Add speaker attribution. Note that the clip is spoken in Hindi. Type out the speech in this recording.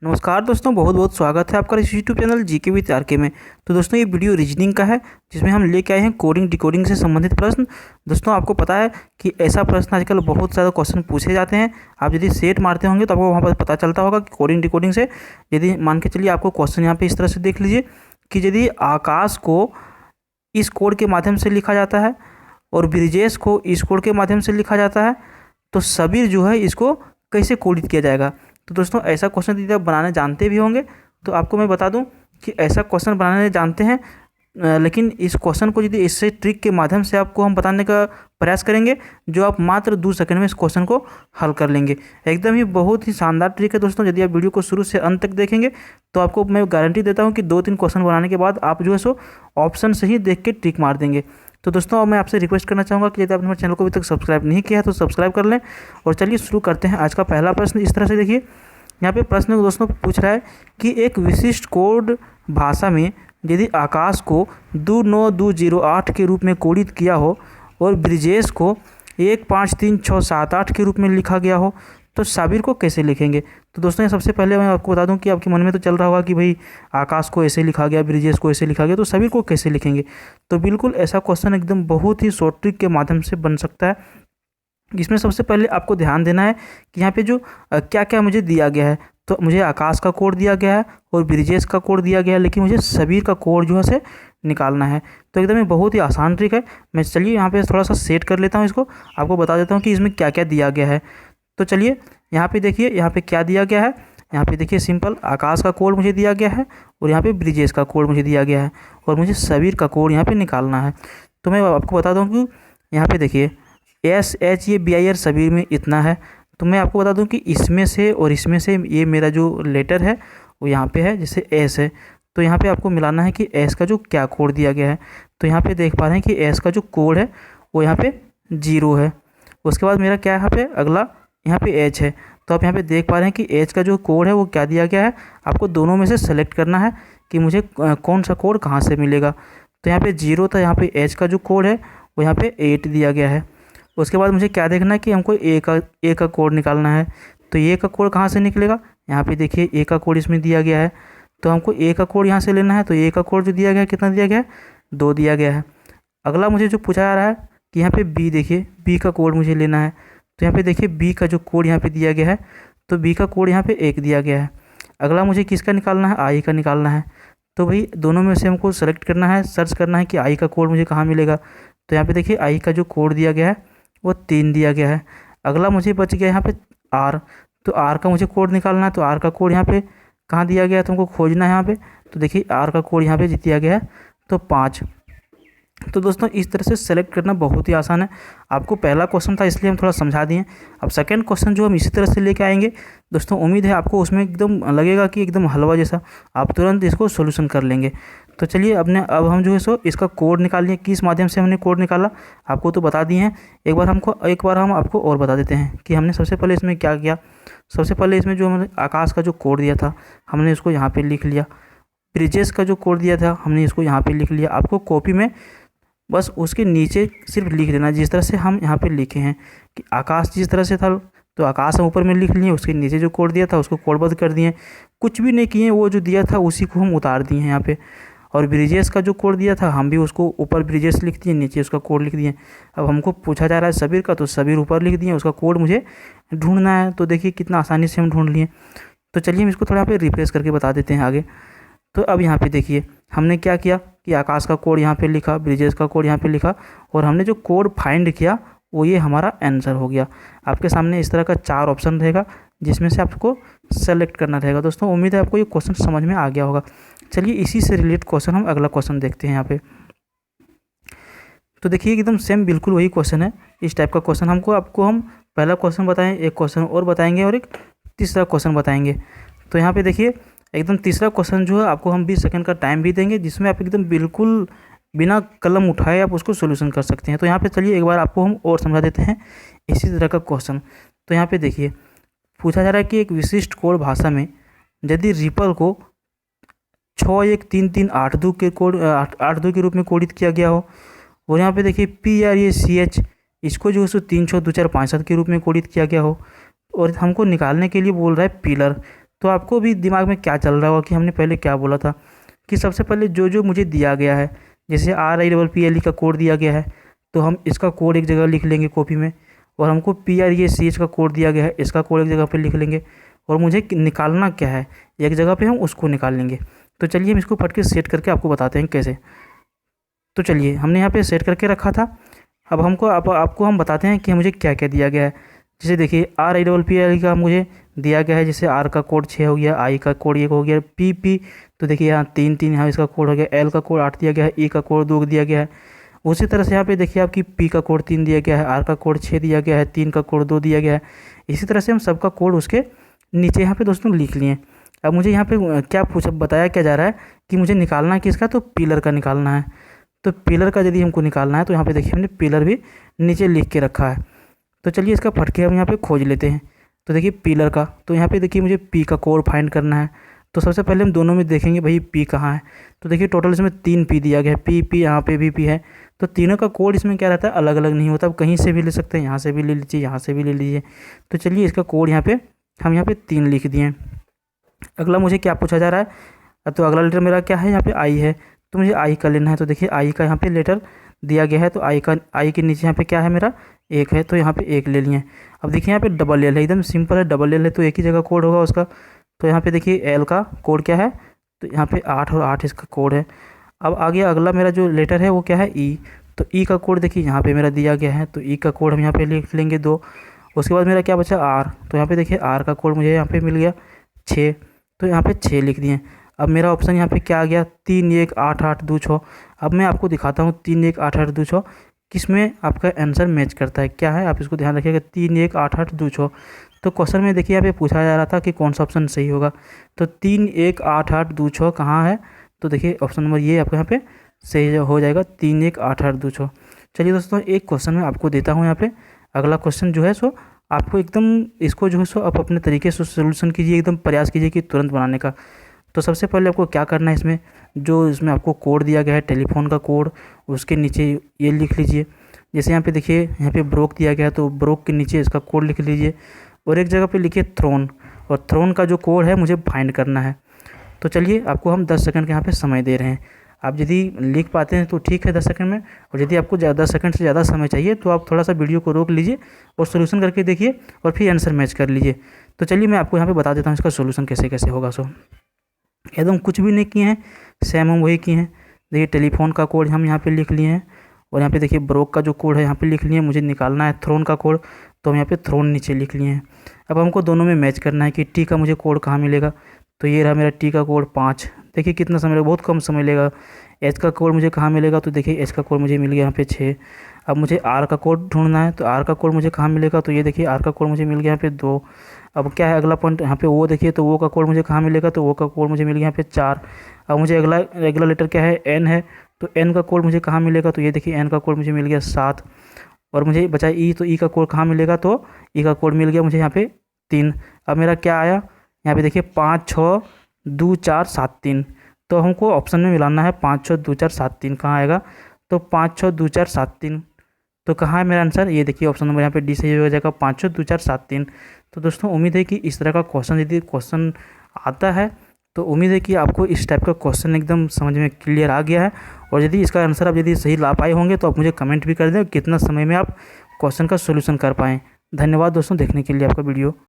Speaker 1: नमस्कार दोस्तों, बहुत बहुत स्वागत है आपका इस YouTube channel GK with RK में। तो दोस्तों ये वीडियो रीजनिंग का है जिसमें हम लेके आए हैं कोडिंग डिकोडिंग से संबंधित प्रश्न। दोस्तों आपको पता है कि ऐसा प्रश्न आजकल बहुत ज़्यादा क्वेश्चन पूछे जाते हैं। आप यदि सेट मारते होंगे तो आपको वहाँ पर पता चलता होगा कि कोडिंग डिकोडिंग से यदि मान के चलिए आपको क्वेश्चन यहाँ पर इस तरह से देख लीजिए कि यदि आकाश को इस कोड के माध्यम से लिखा जाता है और ब्रिजेश को इस कोड के माध्यम से लिखा जाता है तो सबीर जो है इसको कैसे कोडित किया जाएगा। तो दोस्तों ऐसा क्वेश्चन यदि आप बनाने जानते भी होंगे तो आपको मैं बता दूं कि ऐसा क्वेश्चन बनाने जानते हैं, लेकिन इस क्वेश्चन को यदि इससे ट्रिक के माध्यम से आपको हम बताने का प्रयास करेंगे जो आप मात्र 2 सेकंड में इस क्वेश्चन को हल कर लेंगे। एकदम ही बहुत ही शानदार ट्रिक है दोस्तों। यदि आप वीडियो को शुरू से अंत तक देखेंगे तो आपको मैं गारंटी देता हूँ कि 2-3 क्वेश्चन बनाने के बाद आप जो है सो ऑप्शन से ही देख के ट्रिक मार देंगे। तो दोस्तों अब मैं आपसे रिक्वेस्ट करना चाहूँगा कि यदि आपने हमारे चैनल को अभी तक सब्सक्राइब नहीं किया है तो सब्सक्राइब कर लें। और चलिए शुरू करते हैं। आज का पहला प्रश्न इस तरह से देखिए, यहाँ पे प्रश्न दोस्तों पूछ रहा है कि एक विशिष्ट कोड भाषा में यदि आकाश को 29208 के रूप में कोडित किया हो और ब्रिजेश को 153678 के रूप में लिखा गया हो तो साबिर को कैसे लिखेंगे। तो दोस्तों सबसे पहले मैं आपको बता दूं कि आपके मन में तो चल रहा होगा कि भाई आकाश को ऐसे लिखा गया, ब्रिजेश को ऐसे लिखा गया, तो साबिर को कैसे लिखेंगे। तो बिल्कुल ऐसा क्वेश्चन एकदम बहुत ही शॉर्ट ट्रिक के माध्यम से बन सकता है। इसमें सबसे पहले आपको ध्यान देना है कि यहाँ पे जो क्या क्या मुझे दिया गया है। तो मुझे आकाश का कोड दिया गया है और ब्रिजेश का कोड दिया गया है, लेकिन मुझे सबीर का कोड जो है से निकालना है। तो एकदम ये बहुत ही आसान ट्रिक है। मैं चलिए यहाँ पे थोड़ा सा सेट कर लेता हूँ, इसको आपको बता देता हूँ कि इसमें क्या क्या दिया गया है। तो चलिए यहाँ पे देखिए यहाँ पे क्या दिया गया है। यहाँ पे देखिए सिंपल आकाश का कोड मुझे दिया गया है और यहाँ पे ब्रिजेश का कोड मुझे दिया गया है और मुझे सबीर का कोड यहाँ पे निकालना है। तो मैं आपको बता दूँ कि यहाँ पे देखिए SHABIR सबीर में इतना है। तो मैं आपको बता दूं कि इसमें से और इसमें से ये मेरा जो लेटर है वो यहाँ पे है, जैसे S है तो यहाँ पे आपको मिलाना है कि S का जो क्या कोड दिया गया है। तो यहाँ पे देख पा रहे हैं कि S का जो कोड है वो यहाँ पे 0 है। उसके बाद मेरा क्या है यहाँ पे अगला यहाँ पे H है। तो आप यहाँ पे देख पा रहे हैं कि H का जो कोड है वो क्या दिया गया है। आपको दोनों में से सेलेक्ट करना है कि मुझे कौन सा कोड कहाँ से मिलेगा। तो यहाँ पे 0 था, यहाँ पे H का जो कोड है वो यहाँ पे 8 दिया गया है। उसके बाद मुझे क्या देखना है कि हमको ए का कोड निकालना है। तो ए का कोड कहाँ से निकलेगा, यहाँ पे देखिए ए का कोड इसमें दिया गया है। तो हमको ए का कोड यहाँ से लेना है। तो ए का कोड जो दिया गया है कितना दिया गया है, 2 दिया गया है। अगला मुझे जो पूछा जा रहा है कि यहाँ पे बी देखिए, बी का कोड मुझे लेना है। तो यहाँ पे देखिए बी का जो कोड यहाँ पे दिया गया है तो बी का कोड यहाँ पे 1 दिया गया है। अगला मुझे किसका निकालना है, आई का निकालना है। तो भाई दोनों में से हमको सेलेक्ट करना है, सर्च करना है कि आई का कोड मुझे कहाँ मिलेगा। तो यहाँ पे देखिए आई का जो कोड दिया गया है वो 3 दिया गया है। अगला मुझे बच गया यहाँ पे आर। तो आर का मुझे कोड निकालना है। तो आर का कोड यहाँ पे कहाँ दिया गया है, तुमको खोजना है यहाँ पे। तो देखिए आर का कोड यहाँ पे दिया गया है तो 5। तो दोस्तों इस तरह से सेलेक्ट करना बहुत ही आसान है। आपको पहला क्वेश्चन था इसलिए हम थोड़ा समझा दिए। अब सेकंड क्वेश्चन जो हम इसी तरह से लेके आएंगे दोस्तों, उम्मीद है आपको उसमें एकदम लगेगा कि एकदम हलवा जैसा, आप तुरंत इसको सोल्यूशन कर लेंगे। तो चलिए अब हम जो है सो इसका कोड निकाल लिए। किस माध्यम से हमने कोड निकाला आपको तो बता दिए हैं। एक बार हम आपको और बता देते हैं कि हमने सबसे पहले इसमें क्या किया। सबसे पहले इसमें जो हमने आकाश का जो कोड दिया था हमने इसको यहाँ पर लिख लिया। ब्रिजेश का जो कोड दिया था हमने इसको यहाँ पर लिख लिया। आपको कॉपी में बस उसके नीचे सिर्फ लिख देना जिस तरह से हम यहाँ पे लिखे हैं कि आकाश जिस तरह से था तो आकाश हम ऊपर में लिख लिए, उसके नीचे जो कोड दिया था उसको कोडबद्ध कर दिए। कुछ भी नहीं किए, वो जो दिया था उसी को हम उतार दिए हैं यहाँ पे। और ब्रिजेश का जो कोड दिया था हम भी उसको ऊपर ब्रिजेश लिख दिए, नीचे उसका कोड लिख दिए। अब हमको पूछा जा रहा है सबीर का, तो सबीर ऊपर लिख दिए, उसका कोड मुझे ढूंढना है। तो देखिए कितना आसानी से हम ढूंढ लिए। तो चलिए हम इसको थोड़ा यहाँ पे रिप्लेस करके बता देते हैं आगे। तो अब यहाँ पे देखिए हमने क्या किया कि आकाश का कोड यहाँ पे लिखा, ब्रिजेश का कोड यहाँ पे लिखा और हमने जो कोड फाइंड किया वो ये हमारा आंसर हो गया। आपके सामने इस तरह का 4 ऑप्शन रहेगा जिसमें से आपको सेलेक्ट करना रहेगा। दोस्तों उम्मीद है आपको ये क्वेश्चन समझ में आ गया होगा। चलिए इसी से रिलेटेड क्वेश्चन हम अगला क्वेश्चन देखते हैं यहाँ पे। तो देखिए एकदम सेम बिल्कुल वही क्वेश्चन है। इस टाइप का क्वेश्चन आपको हम पहला क्वेश्चन बताएं, एक क्वेश्चन और बताएंगे और एक तीसरा क्वेश्चन बताएंगे। तो यहाँ पे देखिए एकदम तीसरा क्वेश्चन जो है आपको हम 20 सेकंड का टाइम भी देंगे जिसमें आप एकदम बिल्कुल बिना कलम उठाए आप उसको सोल्यूशन कर सकते हैं। तो यहाँ पे चलिए एक बार आपको हम और समझा देते हैं इसी तरह का क्वेश्चन। तो यहाँ पे देखिए पूछा जा रहा है कि एक विशिष्ट कोड भाषा में यदि रिपल को 613382 के कोड 82 के रूप में कोडित किया गया हो और यहाँ पे देखिए PRACH इसको जो है 3 6 2 4 5 7 के रूप में कोडित किया गया हो और हमको निकालने के लिए बोल रहा है पिलर। तो आपको भी दिमाग में क्या चल रहा होगा कि हमने पहले क्या बोला था कि सबसे पहले जो जो मुझे दिया गया है, जैसे RIPPLE का कोड दिया गया है तो हम इसका कोड एक जगह लिख लेंगे कॉपी में, और हमको PRESCH का कोड दिया गया है, इसका कोड एक जगह पे लिख लेंगे, और मुझे निकालना क्या है एक जगह पे हम उसको निकाल लेंगे। तो चलिए हम इसको फट के सेट करके आपको बताते हैं कैसे। तो चलिए हमने यहाँ पे सेट करके रखा था। अब आपको हम बताते हैं कि मुझे क्या क्या दिया गया है। जैसे देखिए RIPPLE का मुझे दिया गया है, जैसे R का कोड 6 हो गया, I का कोड 1 हो गया, PP तो देखिए यहाँ 3 यहाँ इसका कोड हो गया, L का कोड 8 दिया गया है, E का कोड 2 दिया गया है। उसी तरह से यहाँ पे देखिए आपकी P का कोड 3 दिया गया है, R का कोड 6 दिया गया है, 3 का कोड 2 दिया गया है। इसी तरह से हम सबका कोड उसके नीचे यहाँ पे दोस्तों लिख लिए। अब मुझे यहाँ पे क्या बताया क्या जा रहा है कि मुझे निकालना है किसका, तो पिलर का निकालना है। तो पिलर का यदि हमको निकालना है तो यहाँ पे देखिए हमने पिलर भी नीचे लिख के रखा है। तो चलिए इसका फटके हम यहाँ पे खोज लेते हैं। तो देखिए पिलर का, तो यहाँ पे देखिए मुझे P का कोड फाइंड करना है। तो सबसे पहले हम दोनों में देखेंगे भाई P कहाँ है। तो देखिए टोटल इसमें 3 P दिया गया है, P यहाँ पे भी P है। तो तीनों का कोड इसमें क्या रहता है, अलग अलग नहीं होता, अब कहीं से भी ले सकते हैं, यहाँ से भी ले लीजिए, यहाँ से भी ले लीजिए। तो चलिए इसका कोड यहाँ पे हम यहाँ पे 3 लिख दिए। अगला मुझे क्या पूछा जा रहा है, तो अगला लेटर मेरा क्या है, यहाँ पे I है, तो मुझे I का लेना है। तो देखिए I का यहाँ पे लेटर दिया गया है, तो I के नीचे यहाँ पे क्या है मेरा 1 है, तो यहाँ पे 1 ले लिए। अब देखिए यहाँ पे डबल L है, एकदम सिंपल है, डबल L है तो एक ही जगह कोड होगा उसका। तो यहाँ पे देखिए L का कोड क्या है, तो यहाँ पे 8 और 8 इसका कोड है। अब आगे अगला मेरा जो लेटर है वो क्या है E, तो E का कोड देखिए यहाँ पे मेरा दिया गया है, तो E का कोड हम यहाँ पे लिख लेंगे 2। उसके बाद मेरा क्या बचा R, तो यहाँ पे देखिए R का कोड मुझे यहाँ पे मिल गया 6, तो यहाँ पे 6 लिख दिए। अब मेरा ऑप्शन यहाँ पे क्या आ गया, 3 1 8 8 2 6। अब मैं आपको दिखाता हूँ 3 1 8 8 2 6 किस में आपका आंसर मैच करता है, क्या है आप इसको ध्यान रखिएगा, 3 1 8 8 2 6। तो क्वेश्चन में देखिए यहाँ पे पूछा जा रहा था कि कौन सा ऑप्शन सही होगा, तो 3 1 8 8 2 6 कहाँ है, तो देखिए ऑप्शन नंबर ये आपको यहाँ पे सही हो जाएगा, 3 1 8 8 2 6। चलिए दोस्तों एक क्वेश्चन मैं आपको देता हूँ यहाँ पे। अगला क्वेश्चन जो है सो आपको एकदम इसको जो है सो आप अपने तरीके से सोल्यूशन कीजिए, एकदम प्रयास कीजिए कि तुरंत बनाने का। तो सबसे पहले आपको क्या करना है, इसमें आपको कोड दिया गया है टेलीफोन का कोड, उसके नीचे ये लिख लीजिए। जैसे यहाँ पे देखिए यहाँ पे ब्रोक दिया गया है, तो ब्रोक के नीचे इसका कोड लिख लीजिए, और एक जगह पे लिखिए थ्रोन, और थ्रोन का जो कोड है मुझे फाइंड करना है। तो चलिए आपको हम 10 सेकंड का यहाँ पे समय दे रहे हैं, आप यदि लिख पाते हैं तो ठीक है 10 सेकंड में, और यदि आपको 10 सेकंड से ज़्यादा समय चाहिए तो आप थोड़ा सा वीडियो को रोक लीजिए और सोल्यूशन करके देखिए और फिर आंसर मैच कर लीजिए। तो चलिए मैं आपको यहाँ पे बता देता हूँ इसका सोल्यूशन कैसे कैसे होगा। एकदम कुछ भी नहीं किए हैं, सेम हम वही किए हैं। देखिए टेलीफोन का कोड हम यहाँ पे लिख लिए हैं, और यहाँ पे देखिए ब्रोक का जो कोड है यहाँ पे लिख लिए हैं। मुझे निकालना है थ्रोन का कोड, तो हम यहाँ पे थ्रोन नीचे लिख लिए हैं। अब हमको दोनों में मैच करना है कि टी का मुझे कोड कहाँ मिलेगा, तो ये रहा मेरा टी का कोड 5। देखिए कितना समय लगेगा, बहुत कम समय लेगा। एच का कोड मुझे कहाँ मिलेगा, तो देखिए एच का कोड मुझे मिल गया यहाँ पे 6। अब मुझे आर का कोड ढूंढना है, तो आर का कोड मुझे कहाँ मिलेगा, तो ये देखिए आर का कोड मुझे मिल गया यहाँ पे 2। अब क्या है अगला पॉइंट यहाँ पे वो देखिए, तो वो का कोड मुझे कहाँ मिलेगा, तो वो का कोड मुझे मिल गया यहाँ पे 4। अब मुझे अगला लेटर क्या है, एन है, तो एन का कोड मुझे कहाँ मिलेगा, तो ये देखिए एन का कोड मुझे मिल गया 7। और मुझे बचा ई, तो ई का कोड कहाँ मिलेगा, तो ई का कोड मिल गया मुझे यहाँ पे 3। अब मेरा क्या आया यहाँ पे देखिए 5 6 2 4 7 3। तो हमको ऑप्शन में मिलाना है 5 6 2 4 7 3 कहाँ आएगा, तो 5 6 2 4 7 3। तो कहाँ है मेरा आंसर, ये देखिए ऑप्शन नंबर यहाँ पे डी सही हो जाएगा, 5 6 2 4 7 3। तो दोस्तों उम्मीद है कि इस तरह का क्वेश्चन यदि क्वेश्चन आता है तो उम्मीद है कि आपको इस टाइप का क्वेश्चन एकदम समझ में क्लियर आ गया है। और यदि इसका आंसर आप यदि सही ला पाए होंगे तो आप मुझे कमेंट भी कर दें कितना समय में आप क्वेश्चन का सोल्यूशन कर पाएँ। धन्यवाद दोस्तों देखने के लिए आपका वीडियो।